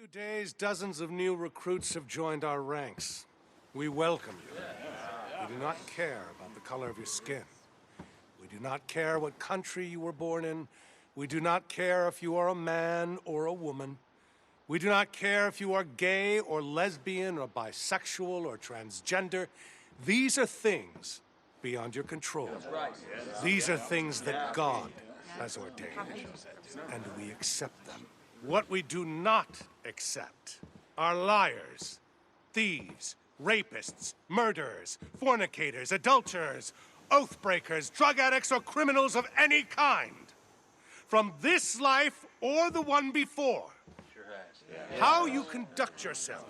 few days, dozens of new recruits have joined our ranks. We welcome you. We do not care about the color of your skin. We do not care what country you were born in. We do not care if you are a man or a woman. We do not care if you are gay or lesbian or bisexual or transgender. These are things beyond your control. These are things that God has ordained, and we accept them. What we do not accept are liars, thieves, rapists, murderers, fornicators, adulterers, oath-breakers, drug addicts, or criminals of any kind. From this life or the one before. How you conduct yourself,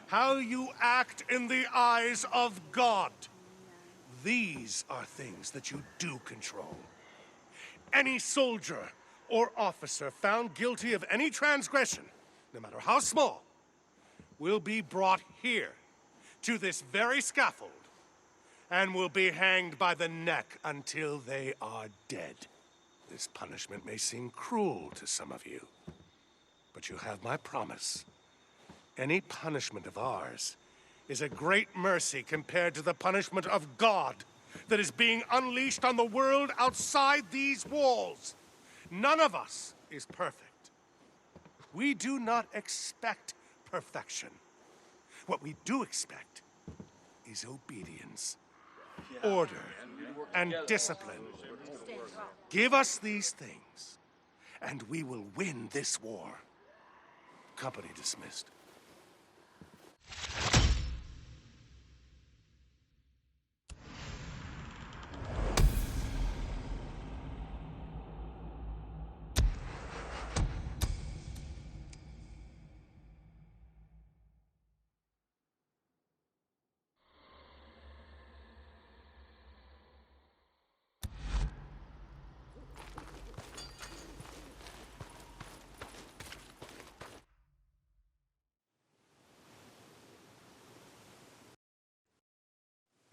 how you act in the eyes of God. These are things that you do control. Any soldier or officer found guilty of any transgression, no matter how small, will be brought here, to this very scaffold, and will be hanged by the neck until they are dead. This punishment may seem cruel to some of you, but you have my promise. Any punishment of ours is a great mercy compared to the punishment of God that is being unleashed on the world outside these walls. None of us is perfect. We do not expect perfection. What we do expect is obedience, order, and discipline. Give us these things, and we will win this war. Company dismissed.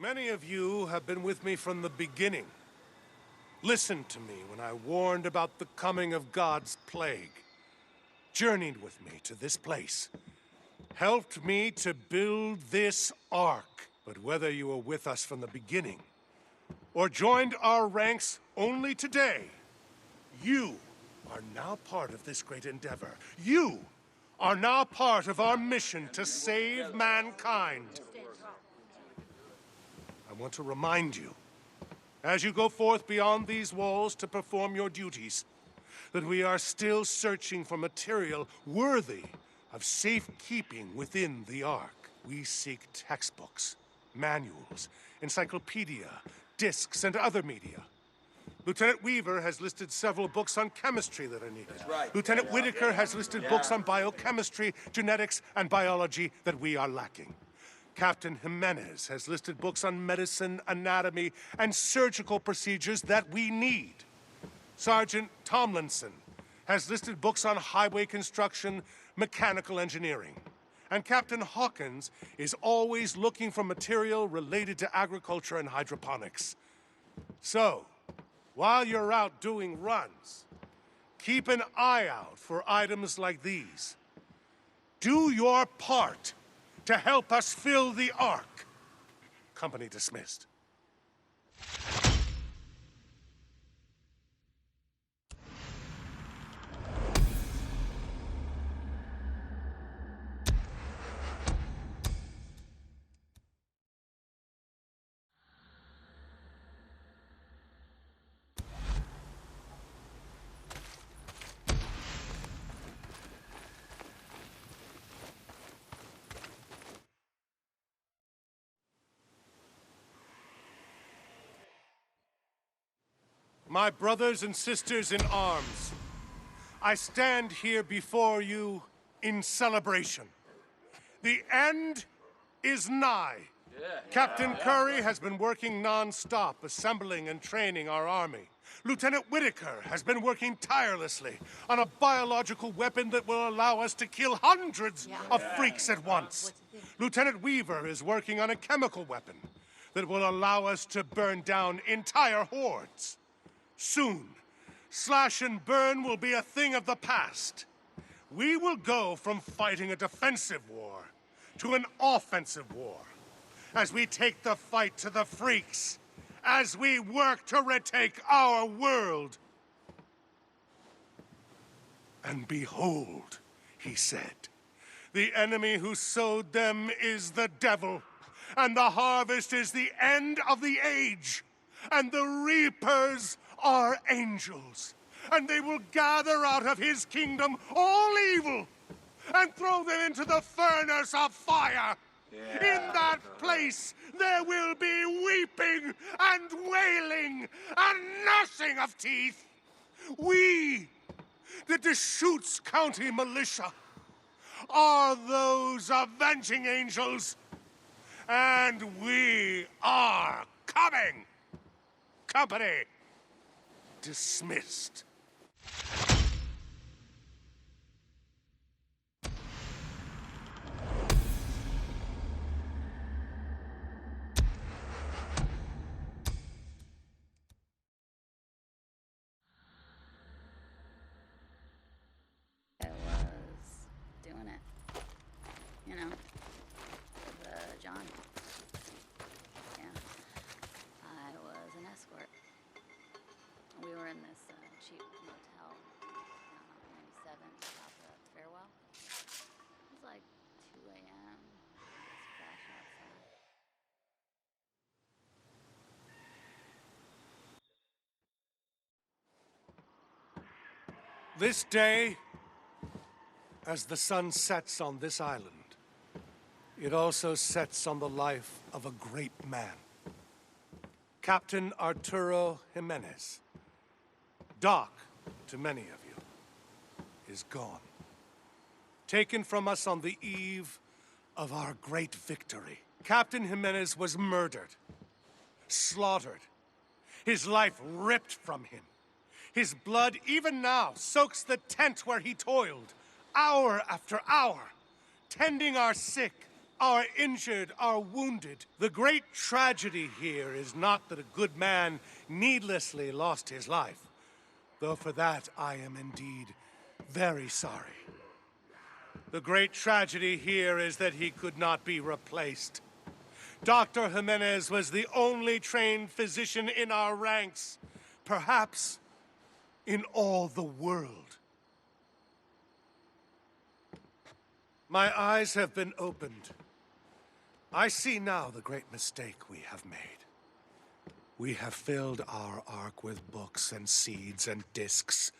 Many of you have been with me from the beginning. Listened to me when I warned about the coming of God's plague. Journeyed with me to this place. Helped me to build this ark. But whether you were with us from the beginning, or joined our ranks only today, you are now part of this great endeavor. You are now part of our mission to save mankind. I want to remind you, as you go forth beyond these walls to perform your duties, that we are still searching for material worthy of safekeeping within the Ark. We seek textbooks, manuals, encyclopedia, discs, and other media. Lieutenant Weaver has listed several books on chemistry that are needed. Lieutenant Whitaker has listed books on biochemistry, genetics, and biology that we are lacking. Captain Jiminez has listed books on medicine, anatomy, and surgical procedures that we need. Sergeant Tomlinson has listed books on highway construction, mechanical engineering. And Captain Hawkins is always looking for material related to agriculture and hydroponics. So, while you're out doing runs, keep an eye out for items like these. Do your part to help us fill the Ark. Company dismissed. My brothers and sisters in arms, I stand here before you in celebration. The end is nigh. Captain Kouri has been working non-stop, assembling and training our army. Lieutenant Whitaker has been working tirelessly on a biological weapon that will allow us to kill hundreds of freaks at once. Lieutenant Weaver is working on a chemical weapon that will allow us to burn down entire hordes. Soon, slash and burn will be a thing of the past. We will go from fighting a defensive war to an offensive war, as we take the fight to the freaks, as we work to retake our world. And behold, he said, the enemy who sowed them is the devil, and the harvest is the end of the age, and the reapers are angels, and they will gather out of his kingdom all evil and throw them into the furnace of fire. In that place, there will be weeping and wailing and gnashing of teeth. We, the Deschutes County Militia, are those avenging angels, and we are coming. Company dismissed. I was doing it, you know, with John. Yeah, I was an escort. We were in this cheap motel down on 97th top of Farewell. It was like 2 a.m. It's crashing outside. This day, as the sun sets on this island, it also sets on the life of a great man. Captain Arturo Jiminez, Doc to many of you, is gone. Taken from us on the eve of our great victory. Captain Jiminez was murdered, slaughtered, his life ripped from him. His blood, even now, soaks the tent where he toiled, hour after hour, tending our sick, our injured, our wounded. The great tragedy here is not that a good man needlessly lost his life, though for that I am indeed very sorry. The great tragedy here is that he could not be replaced. Dr. Jiminez was the only trained physician in our ranks, perhaps in all the world. My eyes have been opened. I see now the great mistake we have made. We have filled our ark with books and seeds and discs.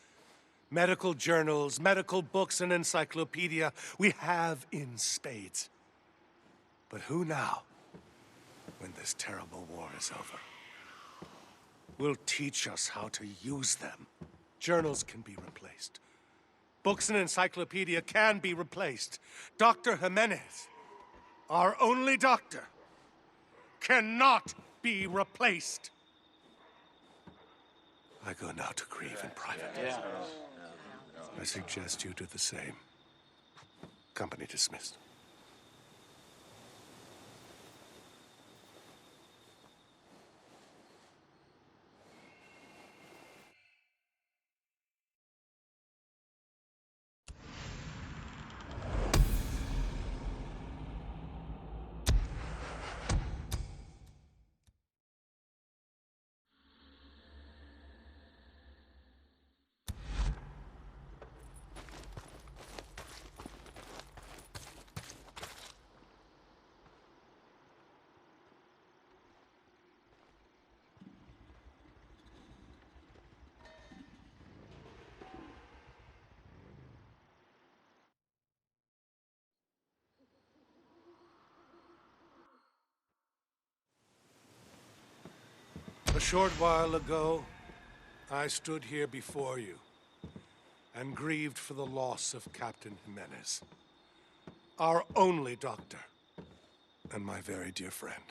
Medical journals, medical books, and encyclopedia we have in spades. But who now, when this terrible war is over, will teach us how to use them? Journals can be replaced. Books and encyclopedia can be replaced. Dr. Jiminez, our only doctor, cannot be replaced. I go now to grieve in private. I suggest you do the same. Company dismissed. A short while ago, I stood here before you and grieved for the loss of Captain Jiminez, our only doctor and my very dear friend.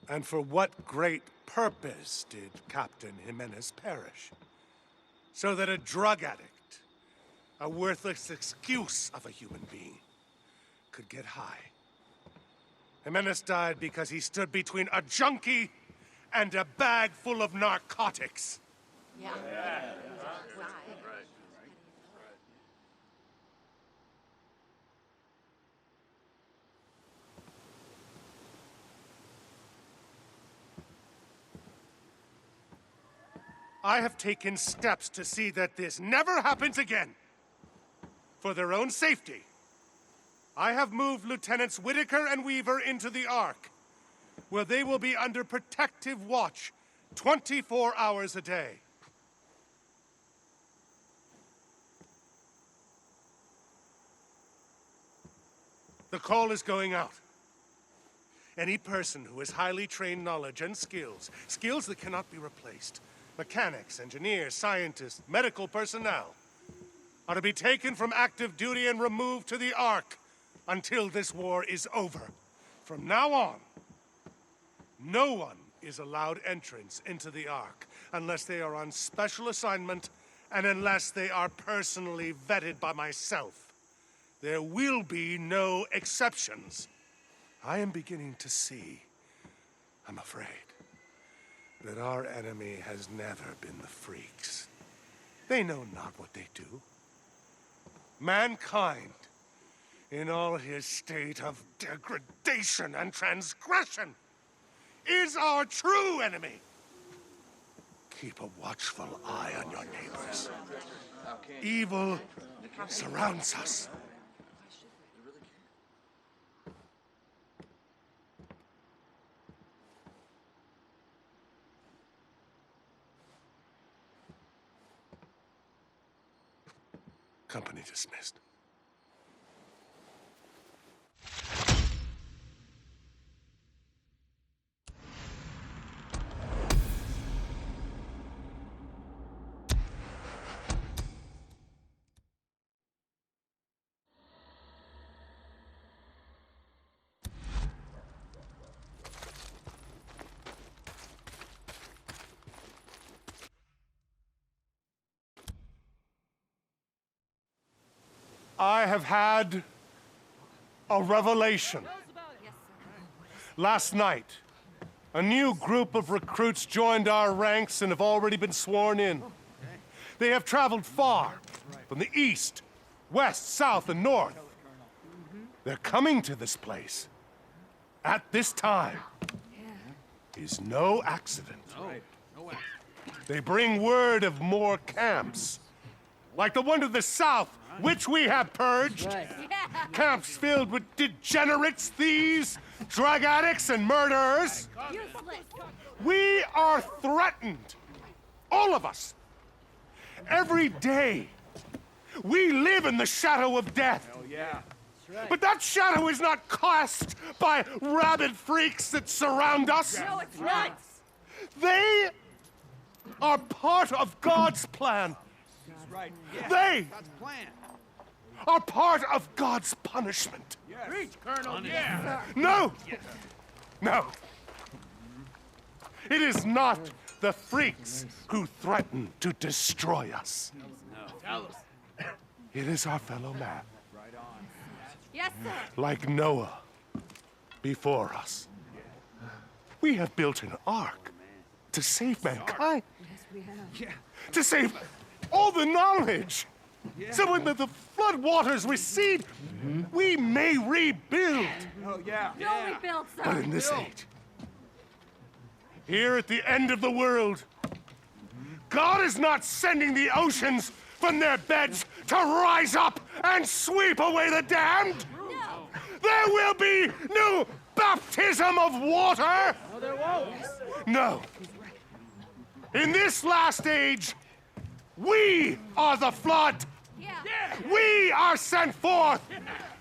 And for what great purpose did Captain Jiminez perish? So that a drug addict, a worthless excuse of a human being, could get high. Jiminez died because he stood between a junkie and a bag full of narcotics. I have taken steps to see that this never happens again. For their own safety, I have moved Lieutenants Whitaker and Weaver into the Ark, where they will be under protective watch 24 hours a day. The call is going out. Any person who has highly trained knowledge and skills that cannot be replaced, mechanics, engineers, scientists, medical personnel, are to be taken from active duty and removed to the Ark until this war is over. From now on, no one is allowed entrance into the Ark unless they are on special assignment and unless they are personally vetted by myself. There will be no exceptions. I am beginning to see, I'm afraid, that our enemy has never been the freaks. They know not what they do. Mankind, in all his state of degradation and transgression, is our true enemy. Keep a watchful eye on your neighbors. Evil surrounds us. Company dismissed. I have had a revelation. Last night, a new group of recruits joined our ranks and have already been sworn in. They have traveled far, from the east, west, south, and north. They're coming to this place. At this time is no accident. They bring word of more camps, like the one to the south, which we have purged. Camps filled with degenerates, thieves, drug addicts, and murderers. We are threatened. All of us. Every day, we live in the shadow of death. But that shadow is not cast by rabid freaks that surround us. No, it's not. They are part of God's plan. Right. Yeah. They God's plan. are part of God's punishment. Yes. Preach, Colonel. Yeah. No! No. It is not the freaks who threaten to destroy us. No. Tell us. It is our fellow man, Right on. Yes, sir. like Noah before us. We have built an ark to save mankind. Yes, we have. Yeah. To save all the knowledge. Yeah. So when the flood waters recede, we may rebuild. Oh, yeah. No rebuild, sir. But in this age, here at the end of the world, God is not sending the oceans from their beds to rise up and sweep away the damned. No. There will be no baptism of water. No, there won't. No. In this last age, we are the flood. Yeah. We are sent forth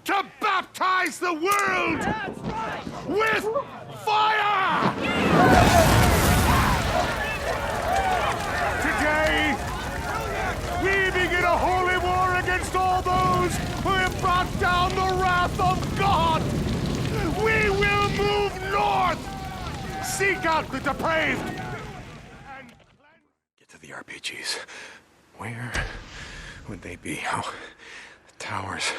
to baptize the world with fire! Today, we begin a holy war against all those who have brought down the wrath of God. We will move north, seek out the depraved, and Get to the RPGs. Where would they be? Oh, the towers.